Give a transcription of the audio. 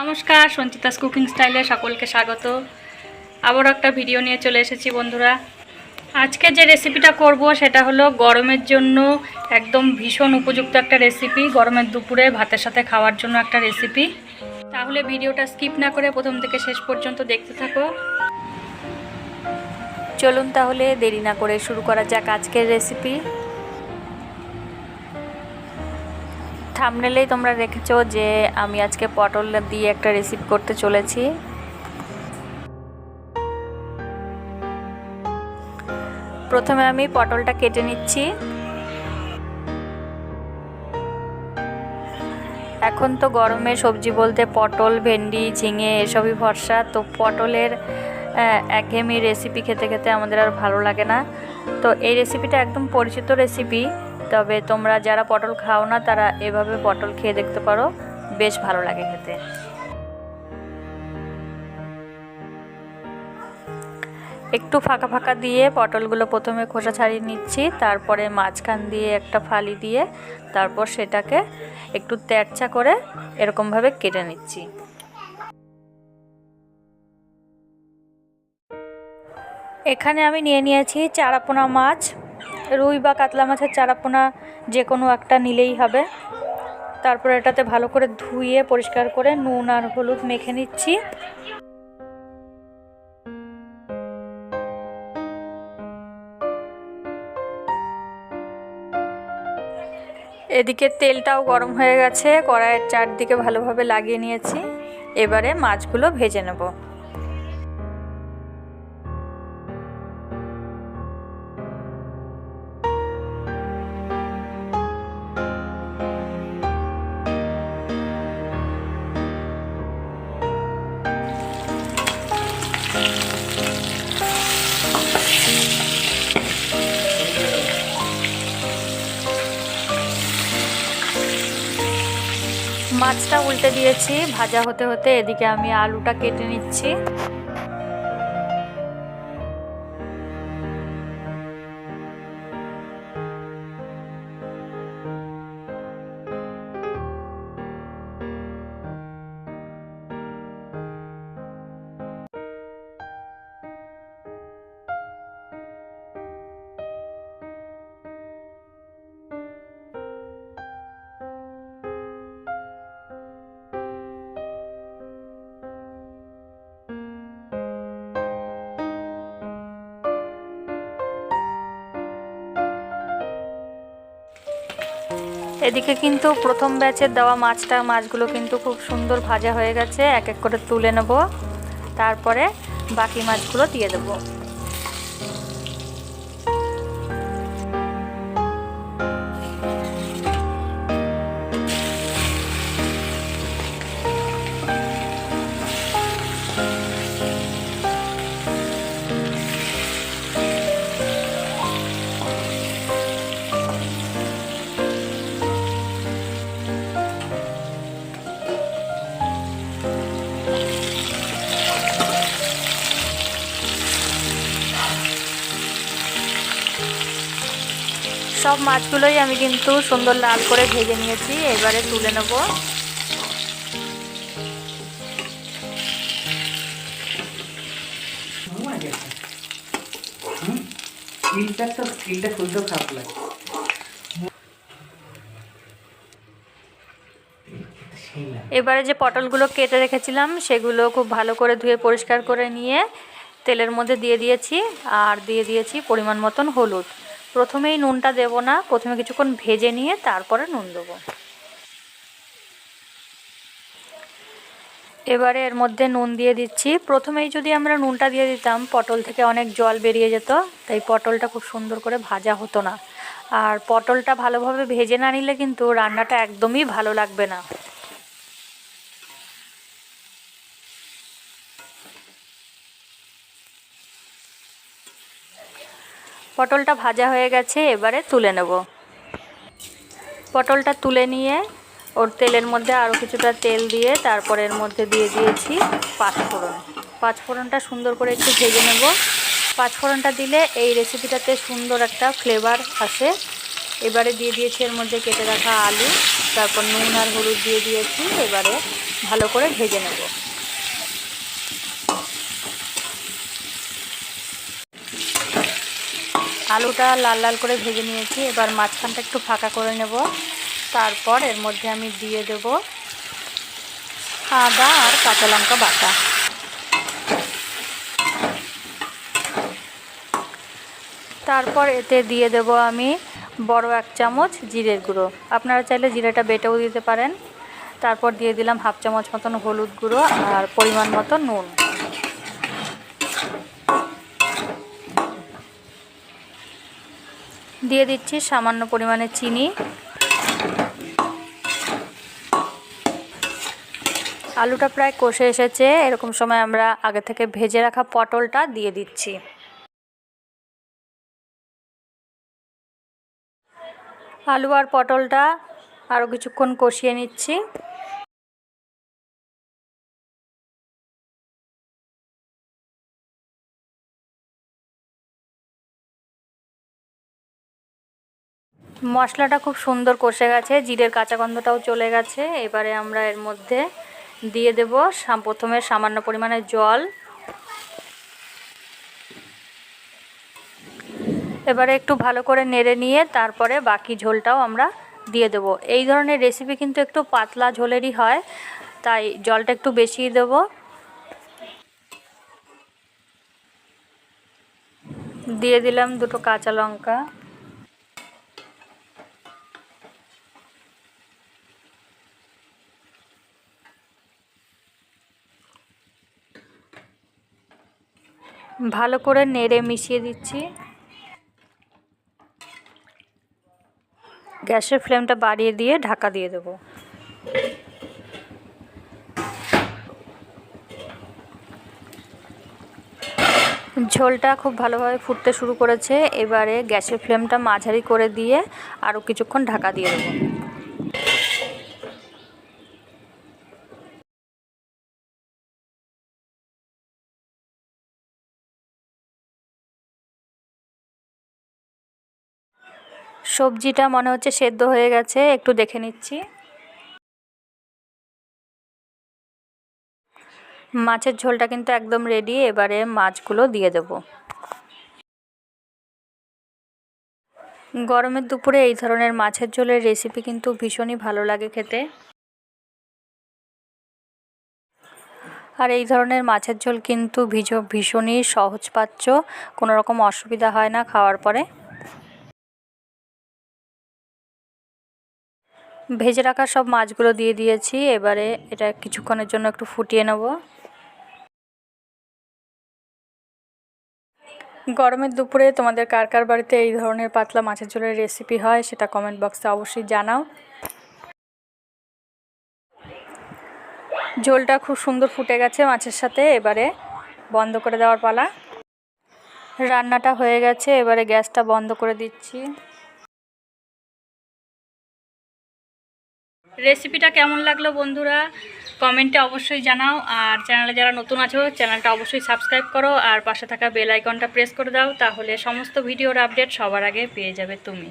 নমস্কার, সঞ্চিতাস কুকিং স্টাইলে সকলকে স্বাগত। আবার একটা ভিডিও নিয়ে চলে এসেছি বন্ধুরা। আজকে যে রেসিপিটা করব সেটা হলো গরমের জন্য একদম ভীষণ উপযুক্ত একটা রেসিপি, গরমের দুপুরে ভাতের সাথে খাওয়ার জন্য একটা রেসিপি। তাহলে ভিডিওটা স্কিপ না করে প্রথম থেকে শেষ পর্যন্ত দেখতে থাকো। চলুন তাহলে দেরি না করে শুরু করা যাক আজকের রেসিপি। থাম্বনেলেই তোমরা দেখেছো যে আমি আজকে পটল দিয়ে একটা রেসিপি করতে চলেছি। প্রথমে আমি পটলটা কেটে নিচ্ছি। এখন তো গরমে সবজি বলতে পটল, ভেন্ডি, ঝিঙে এসবই ভরসা। তো পটলের একঘেয়েমি রেসিপি খেতে খেতে আমাদের আর ভালো লাগে না। তো এই রেসিপিটা একদম পরিচিত রেসিপি, তবে তোমরা যারা পটল খাও না তারা এভাবে পটল খেয়ে দেখতে পারো, বেশ ভালো লাগে খেতে। একটু ফাঁকা ফাঁকা দিয়ে পটলগুলো প্রথমে খোসা ছাড়িয়ে নিচ্ছি, তারপরে মাঝখান দিয়ে একটা ফালি দিয়ে তারপর সেটাকে একটু তেরচা করে এরকমভাবে কেটে নিচ্ছি। এখানে আমি নিয়ে নিয়েছি চারাপোনা মাছ, রুই বা কাতলা মাছের চারাপোনা যে কোনো একটা নিলেই হবে। তারপর এটাতে ভালো করে ধুয়ে পরিষ্কার করে নুন আর হলুদ মেখে নিচ্ছি। এদিকে তেলটাও গরম হয়ে গেছে, কড়াইয়ের চারদিকে ভালোভাবে লাগিয়ে নিয়েছি। এবারে মাছগুলো ভেজে নেব। মাছটা উল্টে দিয়েছি, ভাজা হতে হতে এদিকে আমি আলুটা কেটে নিচ্ছি। এদিকে কিন্তু প্রথম ব্যাচের দেওয়া মাছগুলো কিন্তু খুব সুন্দর ভাজা হয়ে গেছে। এক এক করে তুলে নেব, তারপরে বাকি মাছগুলো দিয়ে দেবো। সব মাছগুলোই আমি কিন্তু সুন্দর লাল করে ভেজে নিয়েছি, এবারে তুলে নেব। এবারে যে পটলগুলো কেটে রেখেছিলাম সেগুলো খুব ভালো করে ধুয়ে পরিষ্কার করে নিয়ে তেলের মধ্যে দিয়ে দিয়েছি, আর দিয়ে দিয়েছি পরিমাণ মতন হলুদ। প্রথমেই নুনটা দেব না, প্রথমে কিছুক্ষণ ভেজে নিয়ে তারপরে নুন দেবো। এবারে এর মধ্যে নুন দিয়ে দিচ্ছি। প্রথমেই যদি আমরা নুনটা দিয়ে দিতাম পটল থেকে অনেক জল বেরিয়ে যেত, তাই পটলটা খুব সুন্দর করে ভাজা হতো না। আর পটলটা ভালোভাবে ভেজে না নিলে কিন্তু রান্নাটা একদমই ভালো লাগবে না। পটলটা ভাজা হয়ে গেছে, এবারে তুলে নেব। পটলটা তুলে নিয়ে ওর তেলের মধ্যে আরও কিছুটা তেল দিয়ে তারপর এর মধ্যে দিয়ে দিয়েছি পাঁচফোড়ন। পাঁচফোড়নটা সুন্দর করে একটু ভেজে নেব। পাঁচফোড়নটা দিলে এই রেসিপিটাতে সুন্দর একটা ফ্লেভার আসে। এবারে দিয়ে দিয়েছি এর মধ্যে কেটে রাখা আলু, তারপর নুন আর হলুদ দিয়ে দিয়েছি। এবারে ভালো করে ভেজে নেব। আলুটা লাল লাল করে ভেজে নিয়েছি। এবার মাঝখানটা একটু ফাঁকা করে নেব। তারপর এর মধ্যে আমি দিয়ে দেব আদা আর কাঁচা লঙ্কা বাটা। তারপর এতে দিয়ে দেব আমি বড় 1 চামচ জিরের গুঁড়ো। আপনারা চাইলে জিরেটা বেটেও দিতে পারেন। তারপর দিয়ে দিলাম 1/2 চামচ মতন হলুদ গুঁড়ো আর পরিমাণ মতো নুন। দিয়ে দিচ্ছি সামান্য পরিমাণে চিনি। আলুটা প্রায় কষে এসেছে। এরকম সময় আমরা আগে থেকে ভেজে রাখা পটলটা দিয়ে দিচ্ছি। আলু আর পটলটা আরও কিছুক্ষণ কষিয়ে নিচ্ছি। মশলাটা খুব সুন্দর কষে গেছে, জিরের কাঁচা গন্ধটাও চলে গেছে। এবারে আমরা এর মধ্যে দিয়ে দেব প্রথমে সামান্য পরিমাণে জল। এবারে একটু ভালো করে নেড়ে নিয়ে তারপরে বাকি ঝোলটাও আমরা দিয়ে দেব। এই ধরনের রেসিপি কিন্তু একটু পাতলা ঝোলেরই হয়, তাই জলটা একটু বেশিই দেব। দিয়ে দিলাম 2টো কাঁচা লঙ্কা। ভালো করে নেড়ে মিশিয়ে দিচ্ছি। গ্যাসের ফ্লেমটা বাড়িয়ে দিয়ে ঢাকা দিয়ে দেব। ঝোলটা খুব ভালোভাবে ফুটতে শুরু করেছে। এবারে গ্যাসের ফ্লেমটা মাঝারি করে দিয়ে আরও কিছুক্ষণ ঢাকা দিয়ে দেব। সবজিটা মনে হচ্ছে সেদ্ধ হয়ে গেছে, একটু দেখে নিচ্ছি। মাছের ঝোলটা কিন্তু একদম রেডি। এবারে মাছগুলো দিয়ে দেব। গরমের দুপুরে এই ধরনের মাছের ঝোলের রেসিপি কিন্তু ভীষণই ভালো লাগে খেতে। আর এই ধরনের মাছের ঝোল কিন্তু ভীষণই সহজপাচ্য, কোনো রকম অসুবিধা হয় না খাওয়ার পরে। ভেজে রাখা সব মাছগুলো দিয়ে দিয়েছি। এবারে এটা কিছুক্ষণের জন্য একটু ফুটিয়ে নেব। গরমের দুপুরে তোমাদের কার কার বাড়িতে এই ধরনের পাতলা মাছের ঝোলের রেসিপি হয় সেটা কমেন্ট বক্সে অবশ্যই জানাও। ঝোলটা খুব সুন্দর ফুটে গেছে মাছের সাথে। এবারে বন্ধ করে দেওয়ার পালা। রান্নাটা হয়ে গেছে, এবারে গ্যাসটা বন্ধ করে দিচ্ছি। রেসিপিটা কেমন লাগলো বন্ধুরা কমেন্টে অবশ্যই জানাও। আর চ্যানেলে যারা নতুন আছো চ্যানেলটা অবশ্যই সাবস্ক্রাইব করো আর পাশে থাকা বেল আইকনটা প্রেস করে দাও, তাহলে সমস্ত ভিডিওর আপডেট সবার আগে পেয়ে যাবে তুমি।